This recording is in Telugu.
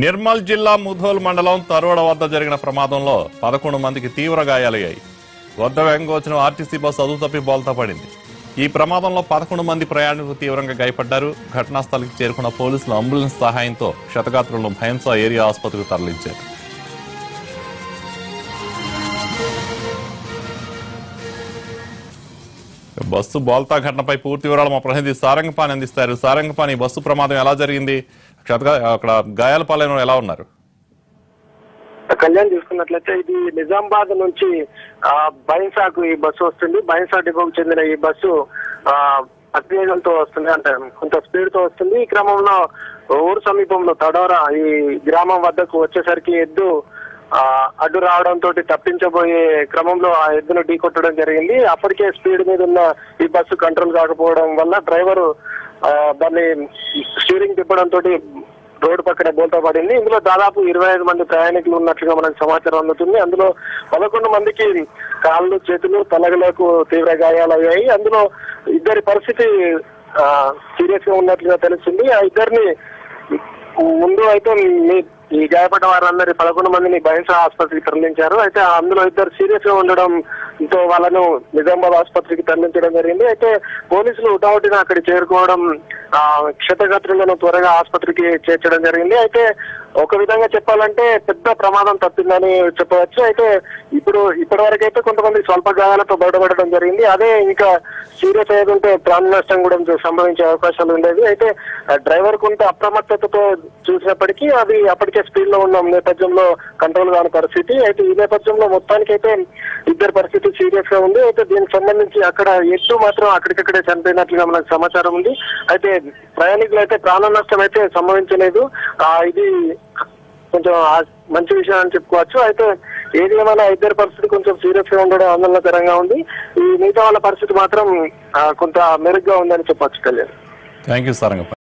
నిర్మల్ జిల్లా ముధోల్ మండలం తరోడ వద్ద జరిగిన ప్రమాదంలో 11 మందికి తీవ్ర గాయాలయ్యాయి. వద్ద వేగంగా వచ్చిన ఆర్టీసీ బస్సు అదుపు తప్పి బోల్తా పడింది. ఈ ప్రమాదంలో 11 మంది ప్రయాణికులు తీవ్రంగా గాయపడ్డారు. ఘటనా స్థలికి చేరుకున్న పోలీసులు అంబులెన్స్ సహాయంతో క్షతగాత్రులను భైంసా ఏరియా ఆసుపత్రికి తరలించారు. బస్సు బోల్తా ఘటనపై పూర్తి వివరాలు మా ప్రతినిధి సారంగపాణి అందిస్తారు. సారంగపాణి, బస్సు ప్రమాదం ఎలా జరిగింది? అక్కడ గాయాల పాలైన ఎలా ఉన్నారు? కళ్యాణ్ చూసుకున్నట్లయితే ఇది నిజామాబాద్ నుంచి బైన్సాకు ఈ బస్సు వస్తుంది. బైన్సా డిపోకు చెందిన ఈ బస్సు అతివేగంతో వస్తుంది, అంటే కొంత స్పీడ్ తో వస్తుంది. ఈ క్రమంలో ఊరు సమీపంలో తడోరా ఈ గ్రామం వద్దకు వచ్చేసరికి ఎద్దు అడ్డు రావడంతో తప్పించబోయే క్రమంలో ఆ ఎద్దును ఢీకొట్టడం జరిగింది. అప్పటికే స్పీడ్ మీద ఉన్న ఈ బస్సు కంట్రోల్ కాకపోవడం వల్ల డ్రైవరు దాన్ని స్టీరింగ్ తిప్పడంతో రోడ్డు పక్కన బోల్తా పడింది. ఇందులో దాదాపు 25 మంది ప్రయాణికులు ఉన్నట్లుగా మనకు సమాచారం అందుతుంది. అందులో 11 మందికి కాళ్ళు, చేతులు, తలగలకు తీవ్ర గాయాలయ్యాయి. అందులో ఇద్దరి పరిస్థితి సీరియస్ గా ఉన్నట్లుగా తెలుస్తుంది. ఆ ఇద్దరిని ముందు అయితే ఈ గాయపడ్డ వారందరి 11 మందిని బైన్సా ఆసుపత్రికి తరలించారు. అయితే అందులో ఇద్దరు సీరియస్ గా ఉండడంతో వాళ్ళను నిజామాబాద్ ఆసుపత్రికి తరలించడం జరిగింది. అయితే పోలీసులు ఉటావుటిన అక్కడ చేరుకోవడం క్షతగాత్రులను త్వరగా ఆసుపత్రికి చేర్చడం జరిగింది. అయితే ఒక విధంగా చెప్పాలంటే పెద్ద ప్రమాదం తప్పిందని చెప్పవచ్చు. అయితే ఇప్పటి వరకు అయితే కొంతమంది స్వల్ప గాయాలతో బయటపడడం జరిగింది. అదే ఇంకా సీరియస్ అయ్యేదంటే ప్రాణ నష్టం కూడా సంభవించే అవకాశాలు ఉండేవి. అయితే డ్రైవర్ కొంత అప్రమత్తతతో చూసినప్పటికీ అది అప్పటికే స్పీడ్ లో ఉన్న నేపథ్యంలో కంట్రోల్ కాని పరిస్థితి. అయితే ఈ నేపథ్యంలో మొత్తానికి అయితే ఇద్దరు పరిస్థితి సీరియస్ గా ఉంది. అయితే దీనికి సంబంధించి అక్కడ ఎద్దు మాత్రం అక్కడికక్కడే చనిపోయినట్లుగా మనకు సమాచారం ఉంది. అయితే ప్రయాణికులు అయితే ప్రాణ నష్టం అయితే సంభవించలేదు. ఇది కొంచెం మంచి విషయం అని చెప్పుకోవచ్చు. అయితే ఏది ఏమైనా ఇద్దరి పరిస్థితి కొంచెం సీరియస్ గా ఉండడం ఆందోళనకరంగా ఉంది. ఈ మిగతా వాళ్ళ పరిస్థితి మాత్రం కొంత మెరుగ్గా ఉందని చెప్పొచ్చు. Kalyan, thank you Sarangapani.